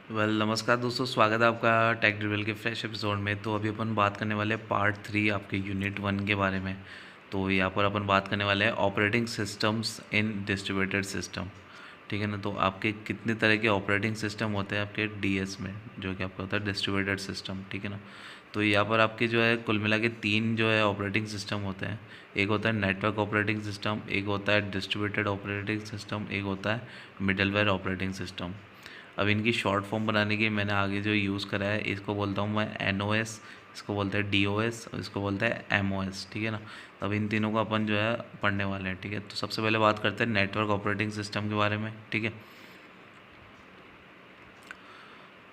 नमस्कार दोस्तों, स्वागत है आपका टेक ड्रिवल के फ्रेश एपिसोड में। तो अभी अपन बात करने वाले हैं पार्ट 3 आपके यूनिट 1 के बारे में। तो यहाँ पर अपन बात करने वाले हैं operating systems in distributed system. ठीक है ना। तो आपके कितने तरह के ऑपरेटिंग सिस्टम होते हैं आपके डीएस में, जो कि आपका होता है डिस्ट्रीब्यूटेड सिस्टम। ठीक है ना। तो यहाँ पर आपके जो है कुल मिला के 3 जो है ऑपरेटिंग सिस्टम होते हैं। एक होता है नेटवर्क ऑपरेटिंग सिस्टम, एक होता है डिस्ट्रीब्यूटेड ऑपरेटिंग सिस्टम, एक होता है मिडलवेयर ऑपरेटिंग सिस्टम। अब इनकी शॉर्ट फॉर्म बनाने के मैंने आगे जो यूज़ करा है, इसको बोलता हूँ मैं NOS, इसको बोलते हैं DOS और इसको बोलते हैं MOS। ठीक है ना। तो अब इन तीनों को अपन जो है पढ़ने वाले हैं। ठीक है। तो सबसे पहले बात करते हैं नेटवर्क ऑपरेटिंग सिस्टम के बारे में। ठीक है।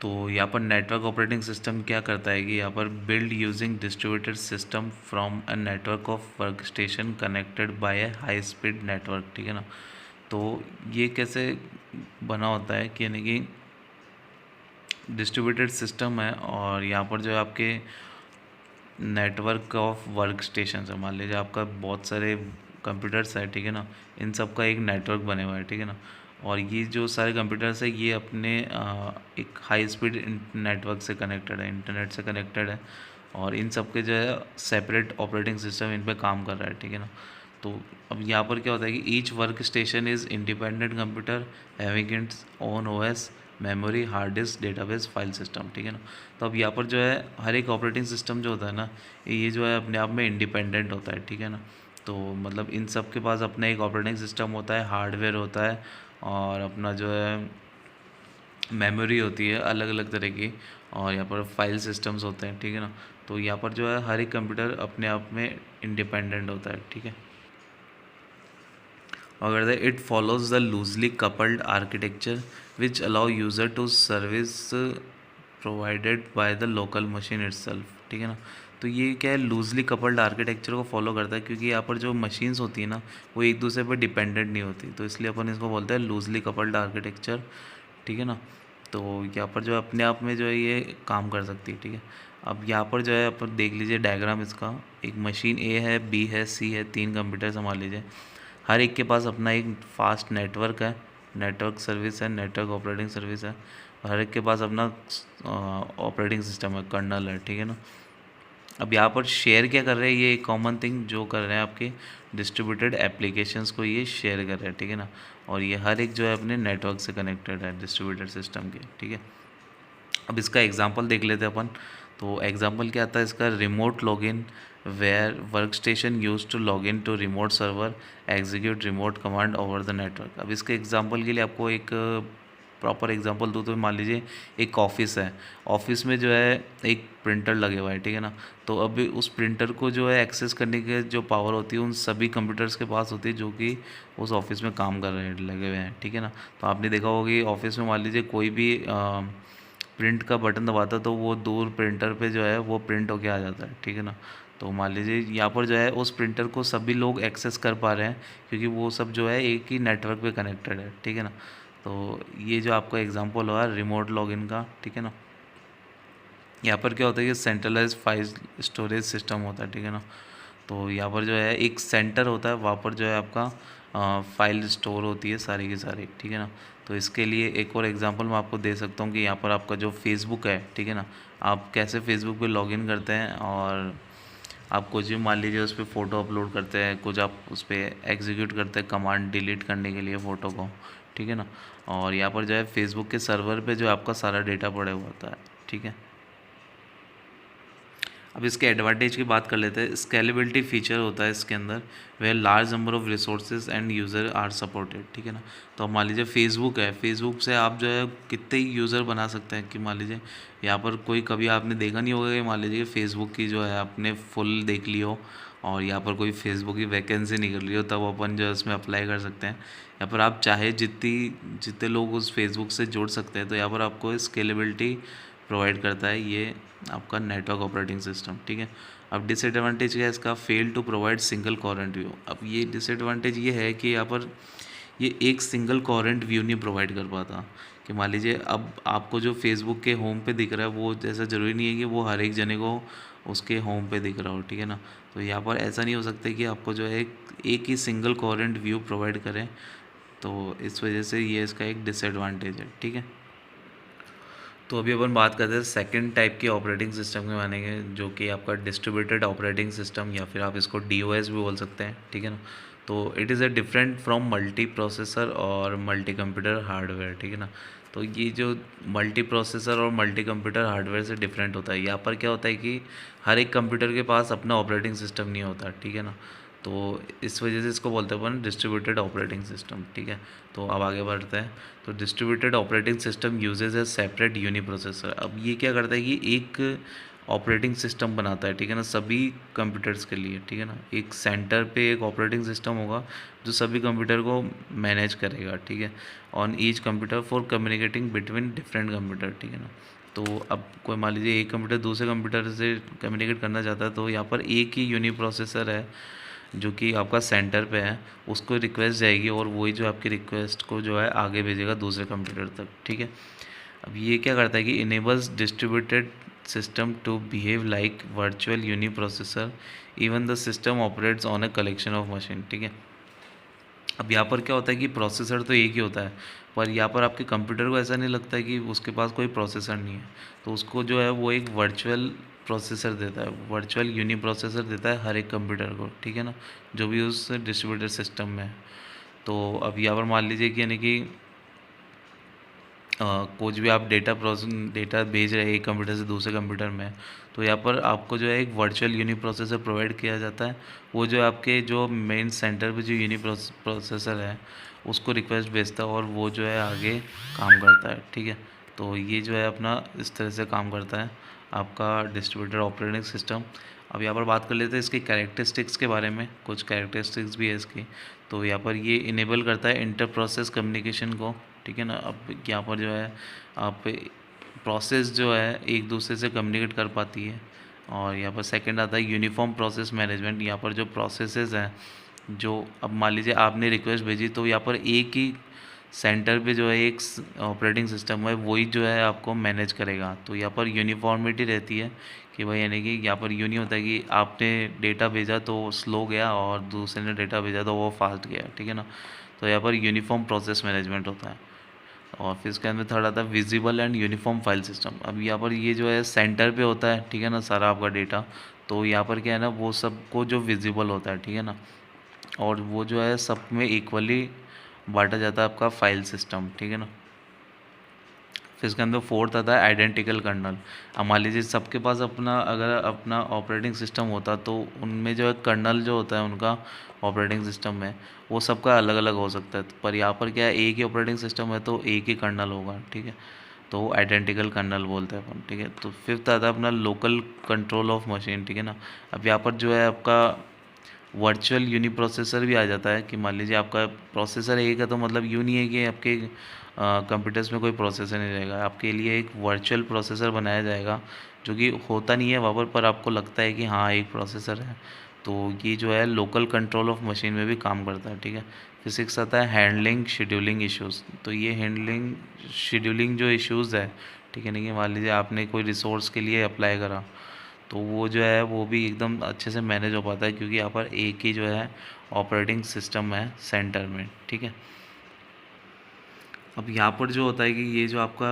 तो यहाँ पर नेटवर्क ऑपरेटिंग सिस्टम क्या करता है कि यहाँ पर build using distributed system from a network of work station connected by A high speed network. ठीक है ना। तो ये कैसे बना होता है कि यानी कि डिस्ट्रीब्यूटेड सिस्टम है और यहाँ पर जो है आपके नेटवर्क ऑफ वर्क स्टेशन है। मान लीजिए आपका बहुत सारे कंप्यूटर्स है। ठीक है ना। इन सब का एक नेटवर्क बने हुआ है। ठीक है ना। और ये जो सारे कंप्यूटर्स है ये अपने एक हाई स्पीड नेटवर्क से कनेक्टेड है, इंटरनेट से कनेक्टेड है। और इन सब के जो है सेपरेट ऑपरेटिंग सिस्टम इन पे काम कर रहा है। ठीक है ना। तो अब यहाँ पर क्या होता है कि each work station is independent computer having its own OS, memory, hard disk, database, file system. ठीक है ना। तो अब यहाँ पर जो है हर एक ऑपरेटिंग सिस्टम जो होता है ना, ये जो है अपने आप में इंडिपेंडेंट होता है। ठीक है ना। तो मतलब इन सब के पास अपना एक ऑपरेटिंग सिस्टम होता है, हार्डवेयर होता है और अपना जो है मेमोरी होती है अलग अलग तरह की, और यहाँ पर फाइल सिस्टम्स होते हैं। ठीक है ना। तो यहाँ पर जो है हर एक कंप्यूटर अपने आप में इंडिपेंडेंट होता है। ठीक है। अगर it follows the loosely coupled architecture which allow user to service provided by the local machine itself. ठीक है ना। तो ये क्या है, लूजली कपल्ड आर्किटेक्चर को फॉलो करता है, क्योंकि यहाँ पर जो मशीन्स होती है ना वो एक दूसरे पर डिपेंडेंट नहीं होती, तो इसलिए अपन इसको बोलते हैं लूजली कपल्ड आर्किटेक्चर। ठीक है ना। तो यहाँ पर जो है अपने आप में जो है ये काम कर सकती है। ठीक है। अब यहाँ पर जो है अपन देख लीजिए डायग्राम इसका। एक मशीन A है, B है, C है, 3 कंप्यूटर संभाल लीजिए। हर एक के पास अपना एक फास्ट नेटवर्क है, नेटवर्क सर्विस है, नेटवर्क ऑपरेटिंग सर्विस है। और हर एक के पास अपना ऑपरेटिंग सिस्टम है, कर्नल है। ठीक है ना। अब यहाँ पर शेयर क्या कर रहे हैं, ये एक कॉमन थिंग जो कर रहे हैं आपके डिस्ट्रीब्यूटेड एप्लीकेशंस को ये शेयर कर रहे हैं। ठीक है ना। और ये हर एक जो है अपने नेटवर्क से कनेक्टेड है डिस्ट्रीब्यूटेड सिस्टम के। ठीक है। अब इसका एग्जांपल देख लेते हैं अपन। तो एग्जांपल क्या आता है इसका, remote login where work station use to log in to remote server execute remote command over the network. अब इसके एग्जांपल के लिए आपको एक प्रॉपर एग्जांपल दूँ तो मान लीजिए एक ऑफिस है। ऑफिस में जो है एक प्रिंटर लगे हुआ है। ठीक है ना। तो अब उस प्रिंटर को जो है एक्सेस करने के जो पावर होती है उन सभी कंप्यूटर्स के पास होती है जो कि उस ऑफिस में काम कर रहे हैं, लगे हुए हैं। ठीक है ना। तो आपने देखा होगा कि ऑफिस में मान लीजिए कोई भी प्रिंट का बटन दबाता तो वो दूर प्रिंटर पे जो है वो प्रिंट होके आ जाता है। ठीक है ना। तो मान लीजिए यहाँ पर जो है उस प्रिंटर को सभी लोग एक्सेस कर पा रहे हैं, क्योंकि वो सब जो है एक ही नेटवर्क पे कनेक्टेड है। ठीक है ना। तो ये जो आपका एग्जांपल हुआ रिमोट लॉगिन का। ठीक है ना। यहाँ पर क्या होता है कि सेंट्रलाइज फाइल स्टोरेज सिस्टम होता है। ठीक है ना। तो यहाँ पर जो है एक सेंटर होता है, वहाँ पर जो है आपका फाइल स्टोर होती है सारी की सारी। ठीक है ना। तो इसके लिए एक और एग्जांपल मैं आपको दे सकता हूँ कि यहाँ पर आपका जो फेसबुक है। ठीक है ना। आप कैसे फेसबुक पे लॉगिन करते हैं और आप कुछ भी मान लीजिए उस पर फ़ोटो अपलोड करते हैं, कुछ आप उस पर एग्जीक्यूट करते हैं कमांड डिलीट करने के लिए फ़ोटो को। ठीक है ना। और यहाँ पर जो है फेसबुक के सर्वर पे जो आपका सारा डेटा पड़ा हुआ होता है। ठीक है। अब इसके एडवांटेज की बात कर लेते हैं। स्केलेबिलिटी फीचर होता है इसके अंदर, वे large number of resources and user are supported. ठीक है ना। तो मान लीजिए फेसबुक है, फेसबुक से आप जो है कितने ही यूज़र बना सकते हैं कि मान लीजिए यहाँ पर कोई कभी आपने देखा नहीं होगा कि मान लीजिए फेसबुक की जो है आपने फुल देख ली हो और यहाँ पर कोई फेसबुक की वैकेंसी निकल रही हो, तब अपन जो है उसमें अप्लाई कर सकते हैं। यहाँ पर आप चाहे जितने लोग उस फेसबुक से जुड़ सकते हैं। तो यहाँ पर आपको स्केलेबिलिटी प्रोवाइड करता है ये आपका नेटवर्क ऑपरेटिंग सिस्टम। ठीक है। अब डिसएडवांटेज क्या है इसका, fail to provide single coherent view. अब ये डिसएडवांटेज ये है कि यहाँ पर ये एक सिंगल कोहेरेंट व्यू नहीं प्रोवाइड कर पाता। कि मान लीजिए अब आपको जो फेसबुक के होम पे दिख रहा है वो जैसा ज़रूरी नहीं है कि वो हर एक जने को उसके होम पे दिख रहा हो। ठीक है ना। तो यहाँ पर ऐसा नहीं हो सकता कि आपको जो है एक ही सिंगल कोहेरेंट व्यू प्रोवाइड करें। तो इस वजह से ये इसका एक डिसएडवांटेज है। ठीक है। तो अभी अपन बात करते हैं सेकंड टाइप के ऑपरेटिंग सिस्टम के बारे में, जो कि आपका डिस्ट्रीब्यूटेड ऑपरेटिंग सिस्टम, या फिर आप इसको डीओएस भी बोल सकते हैं, ठीक है ना। तो it is a different from multi processor और मल्टी कंप्यूटर हार्डवेयर, ठीक है ना। तो ये जो मल्टी प्रोसेसर और मल्टी कंप्यूटर हार्डवेयर से डिफरेंट होता है, यहाँ पर क्या होता है कि हर एक कंप्यूटर के पास अपना ऑपरेटिंग सिस्टम नहीं होता, ठीक है ना। तो इस वजह से इसको बोलते हैं अपन डिस्ट्रीब्यूटेड ऑपरेटिंग सिस्टम, ठीक है। तो अब आगे बढ़ते हैं। तो distributed operating system uses a separate uniprocessor. अब ये क्या करता है कि एक ऑपरेटिंग सिस्टम बनाता है, ठीक है ना, सभी कंप्यूटर्स के लिए, ठीक है ना। एक सेंटर पे एक ऑपरेटिंग सिस्टम होगा जो सभी कंप्यूटर को मैनेज करेगा, ठीक है, on each computer for communicating between different computer, ठीक है ना। तो अब कोई मान लीजिए एक कंप्यूटर दूसरे कंप्यूटर से कम्युनिकेट करना चाहता है, तो यहाँ पर एक ही यूनी प्रोसेसर है जो कि आपका सेंटर पे है, उसको रिक्वेस्ट जाएगी और वही जो आपकी रिक्वेस्ट को जो है आगे भेजेगा दूसरे कंप्यूटर तक, ठीक है। अब ये क्या करता है कि enables distributed system to behave like virtual uniprocessor even the system operates on a collection of machine, ठीक है। अब यहाँ पर क्या होता है कि प्रोसेसर तो एक ही होता है, पर यहाँ पर आपके कंप्यूटर को ऐसा नहीं लगता है कि उसके पास कोई प्रोसेसर नहीं है, तो उसको जो है वो एक वर्चुअल प्रोसेसर देता है, वर्चुअल यूनी प्रोसेसर देता है हर एक कंप्यूटर को, ठीक है ना, जो भी उस डिस्ट्रीब्यूटेड सिस्टम में है। तो अब यहाँ पर मान लीजिए कि यानी कि कुछ भी आप डेटा भेज रहे हैं एक कंप्यूटर से दूसरे कंप्यूटर में, तो यहाँ पर आपको जो है एक वर्चुअल यूनी प्रोसेसर प्रोवाइड किया जाता है। वो जो आपके जो मेन सेंटर पे जो यूनी प्रोसेसर है उसको रिक्वेस्ट भेजता है और वो जो है आगे काम करता है, ठीक है। तो ये जो है अपना इस तरह से काम करता है आपका डिस्ट्रीब्यूटेड ऑपरेटिंग सिस्टम। अब यहाँ पर बात कर लेते हैं इसकी कैरेक्टरिस्टिक्स के बारे में, कुछ कैरेक्टरिस्टिक्स भी है इसकी। तो यहाँ पर ये इनेबल करता है इंटर प्रोसेस कम्युनिकेशन को, ठीक है ना। अब यहाँ पर जो है आप प्रोसेस जो है एक दूसरे से कम्युनिकेट कर पाती है। और यहाँ पर सेकंड आता है यूनिफॉर्म प्रोसेस मैनेजमेंट। यहाँ पर जो प्रोसेसेस हैं, जो अब मान लीजिए आपने रिक्वेस्ट भेजी, तो यहाँ पर एक ही सेंटर पे जो है एक ऑपरेटिंग सिस्टम है वही जो है आपको मैनेज करेगा। तो यहाँ पर यूनिफॉर्मिटी रहती है कि भाई यानी कि यहाँ पर यूँ नहीं होता है कि आपने डेटा भेजा तो स्लो गया और दूसरे ने डेटा भेजा तो वो फास्ट गया, ठीक है ना। तो यहाँ पर यूनिफॉर्म प्रोसेस मैनेजमेंट होता है। और फिर इसके अंदर थर्ड आता है visible and uniform file system. अब यहाँ पर ये जो है सेंटर पे होता है, ठीक है ना, सारा आपका डेटा। तो यहाँ पर क्या है ना, वो सबको जो विजिबल होता है, ठीक है ना, और वो जो है सब में इक्वली बांटा जाता है आपका फाइल सिस्टम, ठीक है ना। फिर इसके अंदर फोर्थ आता है आइडेंटिकल कर्नल। अब मान लीजिए सबके पास अपना अगर अपना ऑपरेटिंग सिस्टम होता तो उनमें जो है कर्नल जो होता है उनका ऑपरेटिंग सिस्टम में, वो सबका अलग अलग हो सकता है। पर यहाँ पर क्या है, एक ही ऑपरेटिंग सिस्टम है तो एक ही कर्नल होगा, ठीक है। तो आइडेंटिकल कर्नल बोलते हैं अपन, ठीक है। तो फिफ्थ आता है अपना लोकल कंट्रोल ऑफ मशीन, ठीक है ना। अब यहाँ पर जो है आपका वर्चुअल यूनी प्रोसेसर भी आ जाता है कि मान लीजिए आपका प्रोसेसर एक है, तो मतलब यूँ नहीं है कि आपके कंप्यूटर्स में कोई प्रोसेसर नहीं रहेगा, आपके लिए एक वर्चुअल प्रोसेसर बनाया जाएगा जो कि होता नहीं है वहाँ पर आपको लगता है कि हाँ एक प्रोसेसर है। तो ये जो है लोकल कंट्रोल ऑफ मशीन में भी काम करता है, ठीक है। फिर सिक्स आता है हैंडलिंग शेड्यूलिंग इश्यूज़। तो ये हैंडलिंग शेड्यूलिंग जो इश्यूज़ है, ठीक है, नहीं कि मान लीजिए आपने कोई रिसोर्स के लिए अप्लाई करा, तो वो जो है वो भी एकदम अच्छे से मैनेज हो पाता है क्योंकि यहाँ पर एक ही जो है ऑपरेटिंग सिस्टम है सेंटर में, ठीक है। अब यहाँ पर जो होता है कि ये जो आपका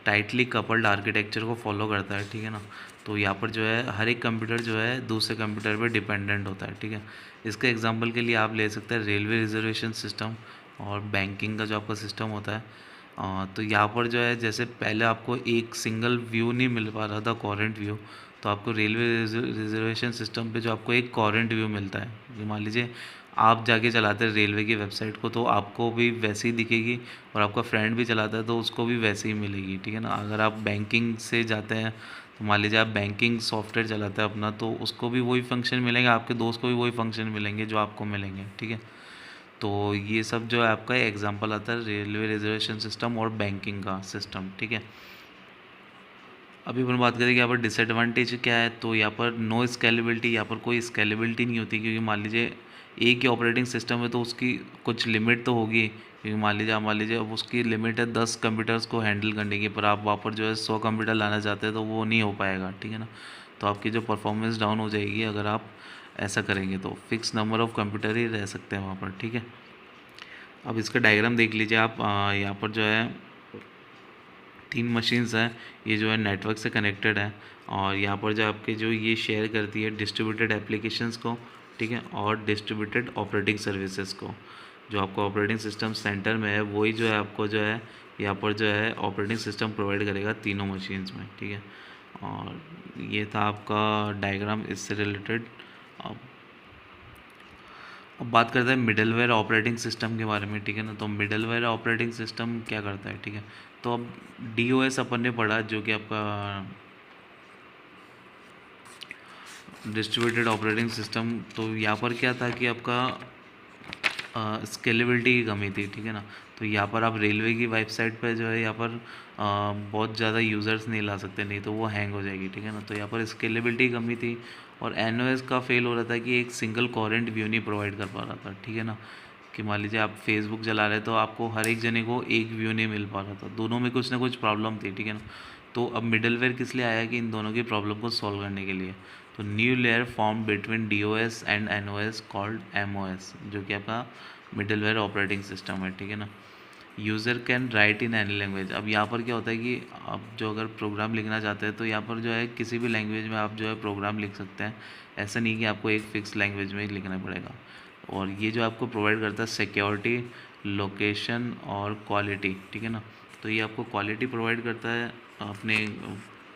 टाइटली कपल्ड आर्किटेक्चर को फॉलो करता है, ठीक है ना। तो यहाँ पर जो है हर एक कंप्यूटर जो है दूसरे कंप्यूटर पे डिपेंडेंट होता है, ठीक है। इसके एग्जांपल के लिए आप ले सकते हैं रेलवे रिजर्वेशन सिस्टम और बैंकिंग का जो आपका सिस्टम होता है। तो यहाँ पर जो है जैसे पहले आपको एक सिंगल व्यू नहीं मिल पा रहा था, कॉरेंट व्यू, तो आपको रेलवे रिजर्वेशन सिस्टम पे जो आपको एक कॉरेंट व्यू मिलता है। ये मान लीजिए आप जाके चलाते हैं रेलवे की वेबसाइट को, तो आपको भी वैसे ही दिखेगी, और आपका फ्रेंड भी चलाता है तो उसको भी वैसे ही मिलेगी, ठीक है ना। अगर आप बैंकिंग से जाते हैं, तो मान लीजिए आप बैंकिंग सॉफ्टवेयर चलाते हैं अपना, तो उसको भी वही फंक्शन मिलेंगे, आपके दोस्त को भी वही फंक्शन मिलेंगे जो आपको मिलेंगे, ठीक है। तो ये सब जो है आपका एग्जांपल आता है रेलवे रिजर्वेशन सिस्टम और बैंकिंग का सिस्टम, ठीक है। अभी अपन बात करें कि यहाँ पर डिसएडवांटेज क्या है, तो यहाँ पर नो स्केलेबिलिटी, यहाँ पर कोई स्केलेबिलिटी नहीं होती क्योंकि मान लीजिए एक ही ऑपरेटिंग सिस्टम है तो उसकी कुछ लिमिट तो होगी, क्योंकि मान लीजिए अब उसकी लिमिट है 10 कंप्यूटर्स को हैंडल करने की, पर आप वहाँ पर जो है 100 कंप्यूटर लाना चाहते हैं तो वो नहीं हो पाएगा, ठीक है ना। तो आपकी जो परफॉर्मेंस डाउन हो जाएगी अगर आप ऐसा करेंगे, तो फिक्स नंबर ऑफ़ कंप्यूटर ही रह सकते हैं वहाँ पर, ठीक है। अब इसका डायग्राम देख लीजिए आप, यहाँ पर जो है 3 मशीन्स हैं, ये जो है नेटवर्क से कनेक्टेड है, और यहाँ पर जो आपके जो ये शेयर करती है डिस्ट्रीब्यूटेड एप्लीकेशंस को, ठीक है, और डिस्ट्रीब्यूटेड ऑपरेटिंग सर्विसेज को। जो आपको ऑपरेटिंग सिस्टम सेंटर में है वही जो है आपको जो है यहाँ पर जो है ऑपरेटिंग सिस्टम प्रोवाइड करेगा तीनों मशीन्स में, ठीक है। और ये था आपका डायग्राम इससे रिलेटेड। अब बात करते हैं मिडलवेयर ऑपरेटिंग सिस्टम के बारे में, ठीक है ना। तो मिडलवेयर ऑपरेटिंग सिस्टम क्या करता है, ठीक है। तो अब DOS अपन ने पढ़ा, जो कि आपका डिस्ट्रीब्यूटेड ऑपरेटिंग सिस्टम। तो यहाँ पर क्या था कि आपका स्केलेबिलिटी की कमी थी, ठीक है ना। तो यहाँ पर आप रेलवे की वेबसाइट पर जो है यहाँ पर बहुत ज़्यादा यूज़र्स नहीं ला सकते, नहीं तो वो हैंग हो जाएगी, ठीक है ना। तो यहाँ पर स्केलेबिलिटी की कमी थी, और NOS का फेल हो रहा था कि एक सिंगल कोहेरेंट व्यू नहीं प्रोवाइड कर पा रहा था, ठीक है ना। कि मान लीजिए आप फेसबुक चला रहे तो आपको हर एक जने को एक व्यू नहीं मिल पा रहा था, दोनों में कुछ ना कुछ प्रॉब्लम थी, ठीक है ना। तो अब मिडलवेयर किस लिए आया, कि इन दोनों की प्रॉब्लम को सॉल्व करने के लिए। तो new layer form between DOS and NOS called MOS, जो कि आपका मिडलवेयर ऑपरेटिंग सिस्टम है, ठीक है ना। User can write in any language. अब यहाँ पर क्या होता है कि आप जो अगर प्रोग्राम लिखना चाहते हैं तो यहाँ पर जो है किसी भी लैंग्वेज में आप जो है प्रोग्राम लिख सकते हैं, ऐसा नहीं कि आपको एक फ़िक्स लैंग्वेज में ही लिखना पड़ेगा। और ये जो आपको प्रोवाइड करता है सिक्योरिटी, लोकेशन और क्वालिटी, ठीक है ना। तो ये आपको क्वालिटी प्रोवाइड करता है अपने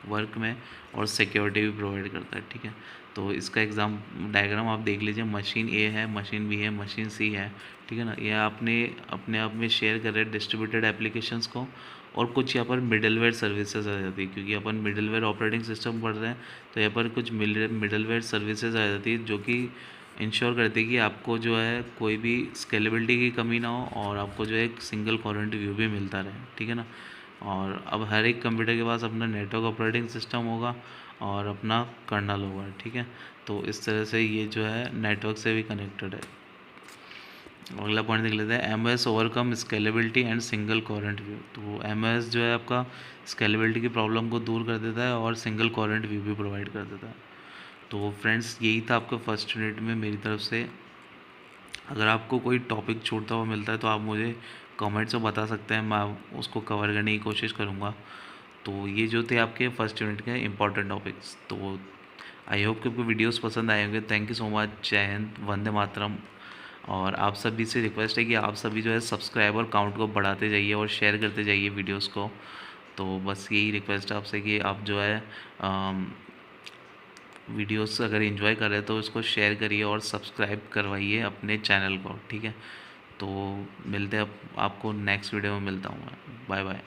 वर्क में, और सिक्योरिटी भी प्रोवाइड करता है, ठीक है। तो इसका एग्ज़ाम डायग्राम आप देख लीजिए, मशीन A है, मशीन B है, मशीन C है, ठीक है ना। ये आपने अपने आप में शेयर कर रहे हैं डिस्ट्रीब्यूटेड एप्लीकेशंस को, और कुछ यहाँ पर मिडलवेयर सर्विसेज आ जाती है, क्योंकि अपन मिडलवेयर ऑपरेटिंग सिस्टम पढ़ रहे हैं। तो यहाँ पर कुछ मिडलवेयर सर्विसेज आ जाती है, जो कि इंश्योर करती है कि आपको जो है कोई भी स्केलेबिलिटी की कमी ना हो, और आपको जो है एक सिंगल कोहेरेंट व्यू भी मिलता रहे, ठीक है ना। और अब हर एक कंप्यूटर के पास अपना नेटवर्क ऑपरेटिंग सिस्टम होगा और अपना कर्नल होगा, ठीक है। तो इस तरह से ये जो है नेटवर्क से भी कनेक्टेड है। अगला पॉइंट देख लेते हैं, MOS overcome scalability and single coherent view. तो MOS जो है आपका स्केलेबिलिटी की प्रॉब्लम को दूर कर देता है और सिंगल कोहेरेंट व्यू भी प्रोवाइड कर देता है। तो फ्रेंड्स, यही था आपका फर्स्ट यूनिट में मेरी तरफ से। अगर आपको कोई टॉपिक छूटता हुआ मिलता है तो आप मुझे कमेंट्स में बता सकते हैं, मैं उसको कवर करने की कोशिश करूँगा। तो ये जो थे आपके फर्स्ट यूनिट के इंपॉर्टेंट टॉपिक्स। तो आई होप कि आपको वीडियोस पसंद आए होंगे। Thank you so much. जय हिंद, वंदे मातरम। और आप सभी से रिक्वेस्ट है कि आप सभी जो है सब्सक्राइबर काउंट को बढ़ाते जाइए और शेयर करते जाइए वीडियोस को। तो बस यही रिक्वेस्ट है आपसे कि आप जो है वीडियोस अगर एंजॉय कर रहे हैं तो इसको शेयर करिए और सब्सक्राइब करवाइए अपने चैनल को, ठीक है। तो मिलते हैं, आपको नेक्स्ट वीडियो में मिलता हूँ मैं। Bye bye.